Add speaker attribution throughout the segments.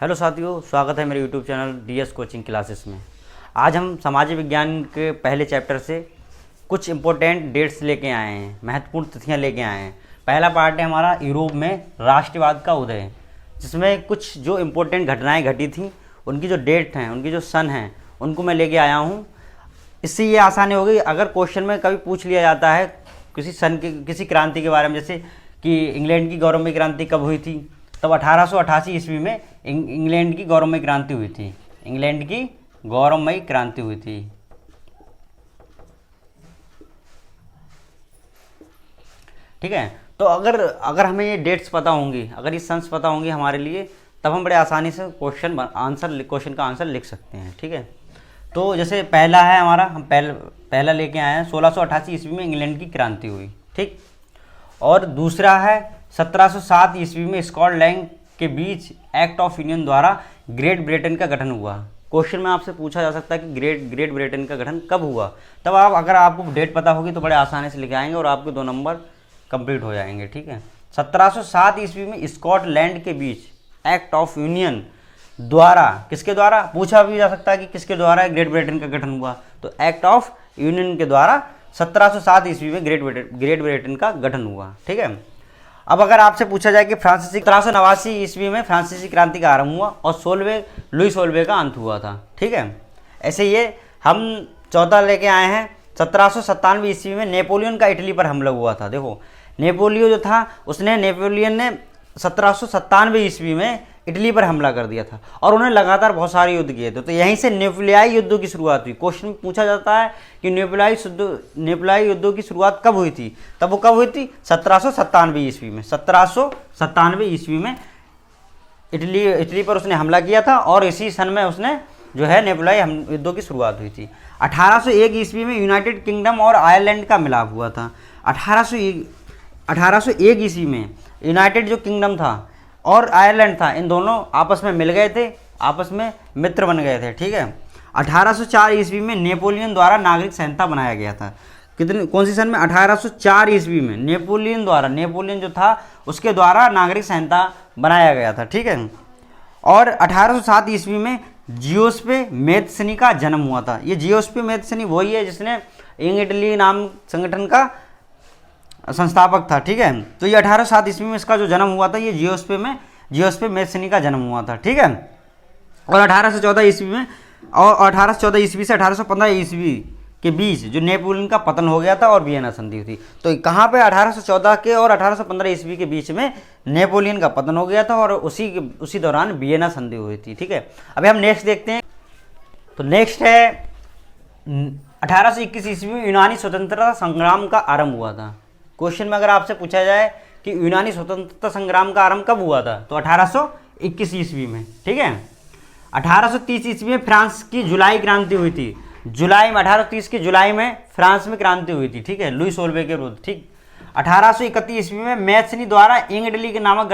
Speaker 1: Hello साथियों, स्वागत है मेरे YouTube channel DS coaching classes में। आज हम सामाजिक विज्ञान के पहले चैप्टर से कुछ इम्पोर्टेंट डेट्स लेके आए हैं, महत्वपूर्ण तिथियां लेके आए हैं। पहला पार्ट है हमारा यूरोप में राष्ट्रवाद का उदय, जिसमें कुछ जो इम्पोर्टेंट घटनाएं घटी थी उनकी जो डेट हैं, उनकी जो सन हैं, उनको मैं लेके आया हूँ। इससे ये आसानी हो गई, अगर क्वेश्चन में कभी पूछ लिया जाता है किसी सन की, किसी क्रांति के बारे में, जैसे कि इंग्लैंड की गौरवमयी क्रांति कब हुई थी, तब 1888 ईस्वी में इंग्लैंड की गौरवमयी क्रांति हुई थी। इंग्लैंड की गौरवमयी क्रांति हुई थी। ठीक है, तो अगर हमें ये डेट्स पता होंगी, अगर ये सन्स पता होंगी हमारे लिए, तब हम बड़े आसानी से क्वेश्चन का आंसर लिख सकते हैं। ठीक है, तो जैसे पहला है हमारा, हम पहला लेके आए हैं 1688 ईस्वी में इंग्लैंड की क्रांति हुई। ठीक, और दूसरा है 1707 ईस्वी में स्कॉटलैंड के बीच एक्ट ऑफ यूनियन द्वारा ग्रेट ब्रिटेन का गठन हुआ। क्वेश्चन में आपसे पूछा जा सकता है कि ग्रेट ब्रिटेन का गठन कब हुआ, तब अगर आपको डेट पता होगी तो बड़े आसानी से लिख आएंगे और आपके 2 नंबर कंप्लीट हो जाएंगे। ठीक है, 1707 ईस्वी में स्कॉटलैंड के बीच एक्ट ऑफ यूनियन द्वारा, किसके द्वारा पूछा भी जा सकता है कि किसके द्वारा ग्रेट ब्रिटेन का गठन हुआ, तो एक्ट ऑफ यूनियन के द्वारा 1707 ईस्वी में ग्रेट ब्रिटेन का गठन हुआ। ठीक है, अब अगर आपसे पूछा जाए कि 1789 ईस्वी में फ्रांसीसी क्रांति का आरंभ हुआ और लुई सोलवे का अंत हुआ था। ठीक है, ऐसे ये हम चौथा लेके आए हैं 1797 ईस्वी में नेपोलियन का इटली पर हमला हुआ था। देखो, नेपोलियन जो था नेपोलियन ने 1797 ईस्वी में इटली पर हमला कर दिया था और उन्होंने लगातार बहुत सारे युद्ध किए थे। तो यहीं से नेपोलियाई युद्धों की शुरुआत हुई। क्वेश्चन में पूछा जाता है कि नेपोलियाई युद्धों की शुरुआत कब हुई थी, तब वो कब हुई थी 1797 ईस्वी में। 1797 ईस्वी में इटली पर उसने हमला किया था और इसी सन में उसने जो है नेपोलियाई युद्धों की शुरुआत हुई थी। 1801 ईस्वी में यूनाइटेड किंगडम और आयरलैंड का मिलाप हुआ था। 1801 ईस्वी में यूनाइटेड जो किंगडम था और आयरलैंड था, इन दोनों आपस में मिल गए थे, आपस में मित्र बन गए थे। ठीक है, 1804 ईस्वी में नेपोलियन द्वारा नागरिक संहिता बनाया गया था। कौन सी सन में? 1804 ईस्वी में नेपोलियन जो था उसके द्वारा नागरिक संहिता बनाया गया था। ठीक है, और 1807 ईस्वी में जियोस्पे मैथ्सनी का जन्म हुआ था। ये जियोस्पे मैथ्सनी वही है जिसने इंग इटली नाम संगठन का संस्थापक था। ठीक है, तो ये 1807 ईस्वी में इसका जो जन्म हुआ था, ये जियोस्पे मैथ्सनी का जन्म हुआ था। ठीक है, और 1814 ईस्वी में और 1814 ईस्वी से 1815 ईस्वी के बीच जो नेपोलियन का पतन हो गया था और वियना संधि हुई थी। तो कहाँ पे 1814 के और 1815 ईस्वी के बीच में नेपोलियन का पतन हो गया था और उसी दौरान वियना संधि हुई थी। ठीक है, अभी हम नेक्स्ट देखते हैं। तो नेक्स्ट है 1821 ईस्वी में यूनानी स्वतंत्रता संग्राम का आरंभ हुआ था। क्वेश्चन में अगर आपसे पूछा जाए कि यूनानी स्वतंत्रता संग्राम का आरंभ कब हुआ था, तो 1821 ईस्वी में। ठीक है, 1830 ईस्वी में फ्रांस की जुलाई क्रांति हुई थी। 1830 की जुलाई में फ्रांस में क्रांति हुई थी। ठीक है, लुई सोलवे के विरुद्ध। ठीक, 1831 ईस्वी में मैथ्सनी द्वारा इंग इटली के नामक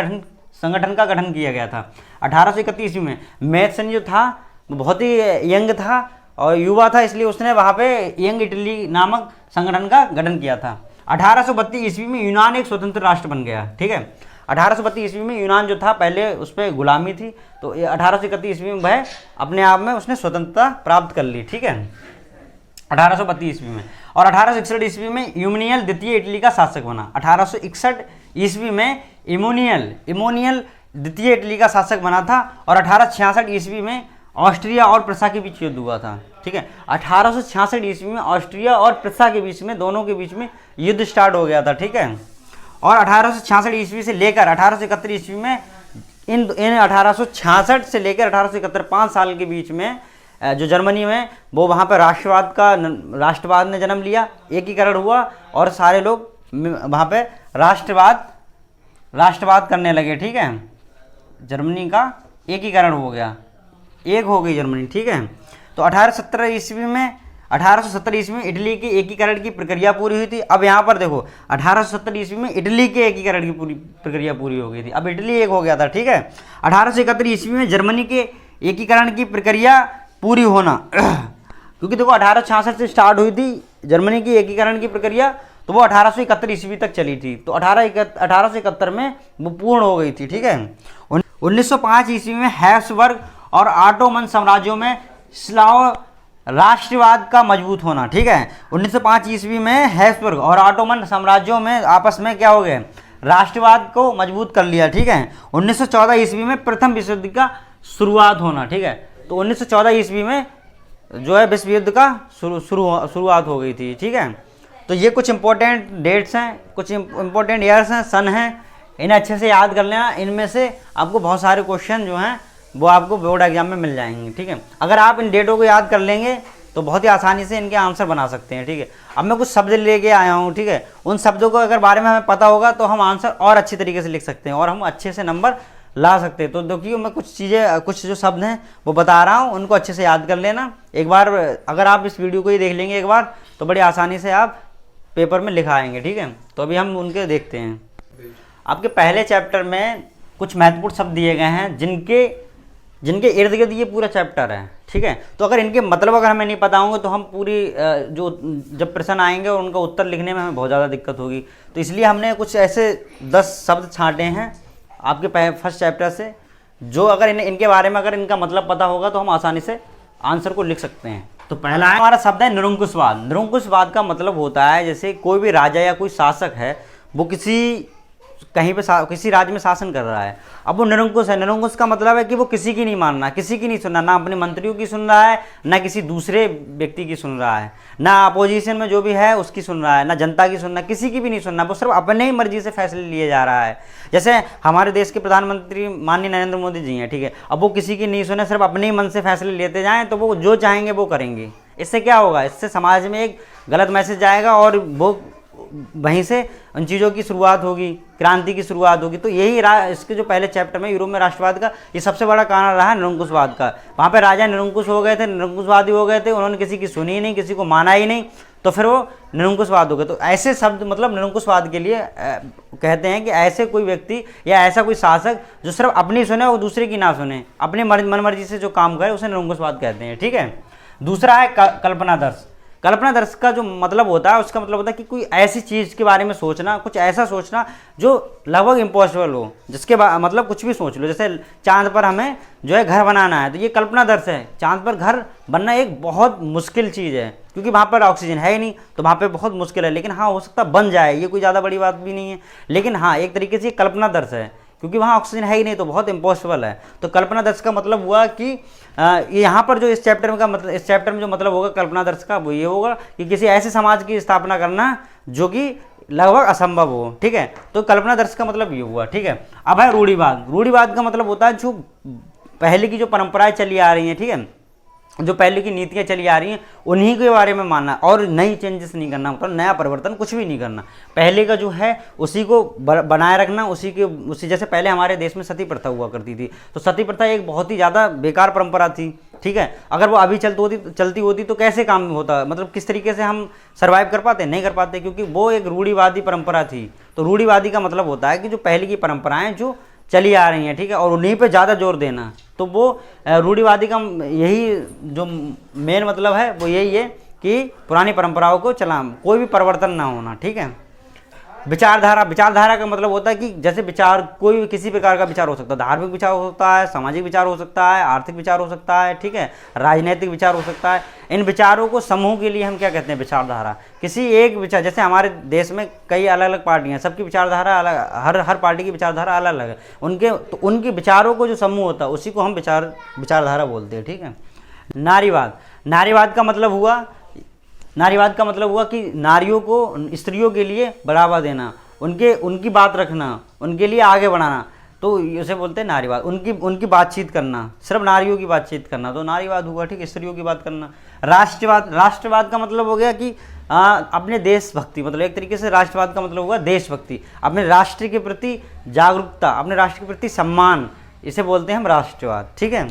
Speaker 1: संगठन का गठन किया गया था। 1831 ईस्वी में मैथ्सनी जो था बहुत ही यंग था और युवा था, इसलिए उसने वहाँ पे यंग इटली नामक संगठन का गठन किया था। 1832 ईस्वी में यूनान एक स्वतंत्र राष्ट्र बन गया। ठीक है, 1832 ईस्वी में यूनान जो था पहले उस पर गुलामी थी, तो 1831 ईस्वी में वह अपने आप में उसने स्वतंत्रता प्राप्त कर ली। ठीक है, 1832 ईस्वी में। और 1861 ईस्वी में इमोनियल द्वितीय इटली का शासक बना। 1861 ईस्वी में इमोनियल द्वितीय इटली का शासक बना था और 1866 ईस्वी में ऑस्ट्रिया और प्रसा के बीच युद्ध हुआ था। ठीक है, 1866 ईस्वी में ऑस्ट्रिया और प्रसा के बीच में, दोनों के बीच में युद्ध स्टार्ट हो गया था। ठीक है, और 1866 ईस्वी से लेकर 1871 ईस्वी में इन 1866 से लेकर 1871 5 साल के बीच में जो जर्मनी में वो वहाँ पर राष्ट्रवाद ने जन्म लिया, एकीकरण हुआ और सारे लोग वहाँ पे राष्ट्रवाद करने लगे। ठीक है, जर्मनी का एकीकरण हो गया, एक हो गई जर्मनी। ठीक है, तो 1870 ईस्वी में इटली के एकीकरण की प्रक्रिया पूरी हुई थी। अब यहाँ पर देखो, 1870 ईस्वी में इटली के एकीकरण की पूरी प्रक्रिया पूरी हो गई थी, अब इटली एक हो गया था। ठीक है, 1871 ईस्वी में जर्मनी के एकीकरण की प्रक्रिया पूरी होना क्योंकि देखो 1866 से स्टार्ट हुई थी जर्मनी की एकीकरण की प्रक्रिया, तो वो 1871 ईस्वी तक चली थी, तो 1871 में वो पूर्ण हो गई थी। ठीक है, 1905 ईस्वी में हैब्सबर्ग और ऑटोमन साम्राज्यों में स्लाव राष्ट्रवाद का मजबूत होना। ठीक है, 1905 ईस्वी में हैब्सबर्ग और ऑटोमन साम्राज्यों में आपस में क्या हो गए, राष्ट्रवाद को मजबूत कर लिया। ठीक है, 1914 ईस्वी में प्रथम विश्व युद्ध का शुरुआत होना। ठीक है, तो 1914 ईस्वी में जो है विश्व युद्ध का शुरुआत हो गई थी। ठीक है, तो ये कुछ इंपॉर्टेंट डेट्स हैं, कुछ इंपॉर्टेंट ईयर्स हैं, सन हैं, इन्हें अच्छे से याद कर लेना। इनमें से आपको बहुत सारे क्वेश्चन जो हैं वो आपको बोर्ड एग्जाम में मिल जाएंगे। ठीक है, अगर आप इन डेटों को याद कर लेंगे तो बहुत ही आसानी से इनके आंसर बना सकते हैं। ठीक है, अब मैं कुछ शब्द लेके आया हूँ। ठीक है, उन शब्दों को अगर बारे में हमें पता होगा तो हम आंसर और अच्छी तरीके से लिख सकते हैं और हम अच्छे से नंबर ला सकते हैं। तो देखिए मैं कुछ चीज़ें, कुछ जो शब्द हैं वो बता रहा हूँ, उनको अच्छे से याद कर लेना। एक बार अगर आप इस वीडियो को ही देख लेंगे एक बार तो बड़ी आसानी से आप पेपर में लिखाएंगे। ठीक है, तो अभी हम उनके देखते हैं। आपके पहले चैप्टर में कुछ महत्वपूर्ण शब्द दिए गए हैं जिनके इर्द गिर्द ये पूरा चैप्टर है। ठीक है, तो अगर इनके मतलब अगर हमें नहीं पता होंगे तो हम पूरी जो जब प्रश्न आएंगे और उनका उत्तर लिखने में हमें बहुत ज़्यादा दिक्कत होगी। तो इसलिए हमने कुछ ऐसे 10 शब्द छांटे हैं आपके फर्स्ट चैप्टर से, जो अगर इनके बारे में अगर इनका मतलब पता होगा तो हम आसानी से आंसर को लिख सकते हैं। तो पहला है हमारा शब्द है निरंकुशवाद। निरंकुशवाद का मतलब होता है जैसे कोई भी राजा या कोई शासक है वो कहीं पे किसी राज्य में शासन कर रहा है, अब वो निरंकुश है। निरंकुश का मतलब है कि वो किसी की नहीं मानना, किसी की नहीं सुनना, ना अपने मंत्रियों की सुन रहा है, ना किसी दूसरे व्यक्ति की सुन रहा है, ना अपोजिशन में जो भी है उसकी सुन रहा है, ना जनता की सुनना, किसी की भी नहीं सुनना, वो सिर्फ अपने ही मर्जी से फैसले लिए जा रहा है। जैसे हमारे देश के प्रधानमंत्री माननीय नरेंद्र मोदी जी हैं। ठीक है, अब वो किसी की नहीं सुने, सिर्फ अपने ही मन से फैसले लेते जाएँ तो वो जो चाहेंगे वो करेंगे। इससे क्या होगा, इससे समाज में एक गलत मैसेज जाएगा और वो वहीं से उन चीज़ों की शुरुआत होगी, क्रांति की शुरुआत होगी। तो यही इसके जो पहले चैप्टर में यूरोप में राष्ट्रवाद का ये सबसे बड़ा कारण रहा निरंकुशवाद का। वहाँ पे राजा निरंकुश हो गए थे, निरंकुशवादी हो गए थे, उन्होंने किसी की सुनी ही नहीं, किसी को माना ही नहीं, तो फिर वो निरंकुशवाद हो गए। तो ऐसे शब्द मतलब निरंकुशवाद के लिए कहते हैं कि ऐसे कोई व्यक्ति या ऐसा कोई शासक जो सिर्फ अपनी सुने और दूसरे की ना सुने, अपनी मन मर्जी से जो काम करे उसे निरंकुशवाद कहते हैं। ठीक है, दूसरा है कल्पनादर्श। कल्पनादर्श का जो मतलब होता है उसका मतलब होता है कि कोई ऐसी चीज़ के बारे में सोचना, कुछ ऐसा सोचना जो लगभग इम्पॉसिबल हो, जिसके मतलब कुछ भी सोच लो। जैसे चांद पर हमें जो है घर बनाना है तो ये कल्पनादर्श है। चांद पर घर बनना एक बहुत मुश्किल चीज़ है क्योंकि वहाँ पर ऑक्सीजन है ही नहीं, तो वहाँ पर बहुत मुश्किल है। लेकिन हाँ, हो सकता बन जाए, ये कोई ज़्यादा बड़ी बात भी नहीं है। लेकिन हाँ, एक तरीके से ये कल्पनादर्श है क्योंकि वहाँ ऑक्सीजन है ही नहीं, तो बहुत इम्पॉसिबल है। तो कल्पनादर्श का मतलब हुआ कि यहाँ पर जो इस चैप्टर में का मतलब, इस चैप्टर में जो मतलब होगा कल्पनादर्श का वो ये होगा कि किसी ऐसे समाज की स्थापना करना जो कि लगभग असंभव हो। ठीक है, तो कल्पनादर्श का मतलब ये हुआ। ठीक है, अब है रूढ़िवाद। रूढ़िवाद का मतलब होता है जो पहले की जो परंपराएं चली आ रही हैं, ठीक है, जो पहले की नीतियाँ चली आ रही हैं उन्हीं के बारे में मानना और नई चेंजेस नहीं करना, मतलब नया परिवर्तन कुछ भी नहीं करना। पहले का जो है उसी को बनाए रखना, उसी जैसे पहले हमारे देश में सती प्रथा हुआ करती थी, तो सती प्रथा एक बहुत ही ज़्यादा बेकार परंपरा थी। ठीक है, अगर वो अभी चलती होती तो कैसे काम होता, मतलब किस तरीके से हम सर्वाइव कर पाते, नहीं कर पाते, क्योंकि वो एक रूढ़िवादी परंपरा थी। तो रूढ़िवादी का मतलब होता है कि जो पहले की परंपराएं जो चली आ रही हैं, ठीक है, और उन्हीं पे ज़्यादा जोर देना। तो वो रूढ़िवादी का यही जो मेन मतलब है वो यही है कि पुरानी परंपराओं को चला, कोई भी परिवर्तन ना होना। ठीक है, विचारधारा। विचारधारा का मतलब होता है कि जैसे विचार कोई किसी प्रकार का विचार हो सकता है, धार्मिक विचार हो सकता है, सामाजिक विचार हो सकता है, आर्थिक विचार हो सकता है, ठीक है, राजनीतिक विचार हो सकता है। इन विचारों को समूह के लिए हम क्या कहते हैं, विचारधारा। किसी एक विचार, जैसे हमारे देश में कई अलग अलग पार्टियां, सबकी विचारधारा अलग, हर पार्टी की विचारधारा अलग अलग है, तो उनके विचारों को जो समूह होता है उसी को हम विचारधारा बोलते हैं। ठीक है, नारीवाद। नारीवाद का मतलब हुआ कि नारियों को, स्त्रियों के लिए बढ़ावा देना, उनकी बात रखना, उनके लिए आगे बढ़ाना, तो उसे बोलते हैं नारीवाद। उनकी बातचीत करना, सिर्फ नारियों की बातचीत करना, तो नारीवाद हुआ। ठीक है, स्त्रियों की बात करना। राष्ट्रवाद। राष्ट्रवाद का मतलब हो गया कि अपने देशभक्ति, मतलब एक तरीके से राष्ट्रवाद का मतलब हुआ देशभक्ति, अपने राष्ट्र के प्रति जागरूकता, अपने राष्ट्र के प्रति सम्मान, इसे बोलते हैं हम राष्ट्रवाद। ठीक है,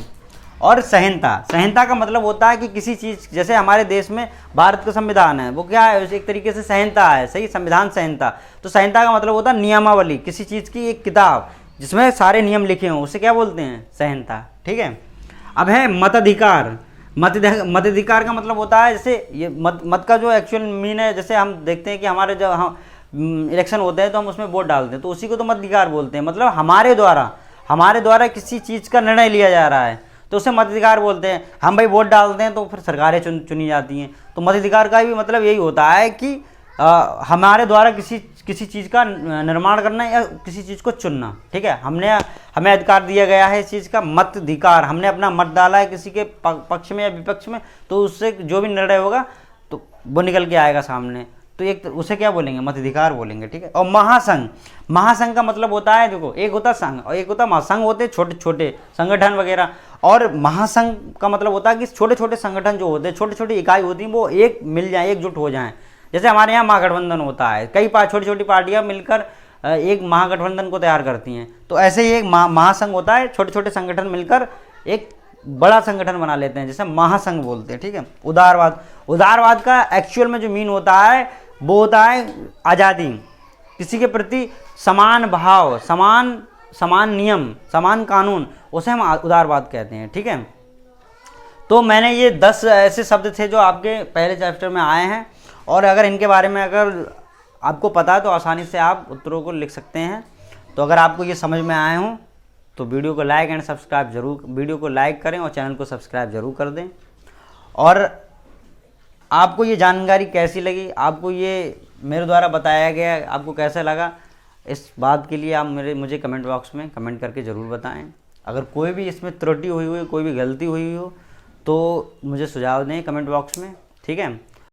Speaker 1: और सहनता। सहनता का मतलब होता है कि किसी चीज़, जैसे हमारे देश में भारत का संविधान है, वो क्या है, एक तरीके से सहनता है, सही, संविधान सहनता। तो सहनता का मतलब होता है नियमावली, किसी चीज़ की एक किताब जिसमें सारे नियम लिखे हों, उसे क्या बोलते हैं, सहनता। ठीक है, अब है मताधिकार। मताधिकार का मतलब होता है, जैसे ये मत का जो एक्चुअल मीन है, जैसे हम देखते हैं कि हमारे जब इलेक्शन होते हैं तो हम उसमें वोट डालते हैं, तो उसी को तो मताधिकार बोलते हैं। मतलब हमारे द्वारा हमारे द्वारा किसी चीज़ का निर्णय लिया जा रहा है तो उसे मताधिकार बोलते हैं। हम भाई वोट डालते हैं तो फिर सरकारें चुनी जाती हैं। तो मताधिकार का भी मतलब यही होता है कि हमारे द्वारा किसी चीज़ का निर्माण करना या किसी चीज़ को चुनना। ठीक है, हमें अधिकार दिया गया है इस चीज़ का मताधिकार। हमने अपना मत डाला है किसी के पक्ष में या विपक्ष में, तो उससे जो भी निर्णय होगा तो वो निकल के आएगा सामने। तो एक उसे क्या बोलेंगे, मताधिकार बोलेंगे। ठीक है, और महासंघ का मतलब होता है, देखो एक होता संघ और एक होता महासंघ। होते छोटे छोटे संगठन वगैरह, और महासंघ का मतलब होता है कि छोटे छोटे संगठन जो होते हैं, छोटी छोटी इकाई होती हैं, वो एक मिल जाए, एकजुट हो जाएं। जैसे हमारे यहाँ महागठबंधन होता है, कई छोटी छोटी पार्टियां मिलकर एक महागठबंधन को तैयार करती हैं। तो ऐसे ही एक महासंघ होता है, छोटे छोटे संगठन मिलकर एक बड़ा संगठन बना लेते हैं, जैसे महासंघ बोलते हैं। ठीक है, उदारवाद का एक्चुअल में जो मीन होता है वो होता है आज़ादी, किसी के प्रति समान भाव, समान नियम, समान कानून, उसे हम उदारवाद कहते हैं। ठीक है, तो मैंने ये 10 ऐसे शब्द थे जो आपके पहले चैप्टर में आए हैं, और अगर इनके बारे में अगर आपको पता है तो आसानी से आप उत्तरों को लिख सकते हैं। तो अगर आपको ये समझ में आए हों तो वीडियो को लाइक एंड सब्सक्राइब जरूर, वीडियो को लाइक करें और चैनल को सब्सक्राइब जरूर कर दें। और आपको ये जानकारी कैसी लगी, आपको ये मेरे द्वारा बताया गया आपको कैसा लगा, इस बात के लिए आप मुझे कमेंट बॉक्स में कमेंट करके ज़रूर बताएं। अगर कोई भी इसमें त्रुटि हुई कोई भी गलती हुई हो तो मुझे सुझाव दें कमेंट बॉक्स में। ठीक है।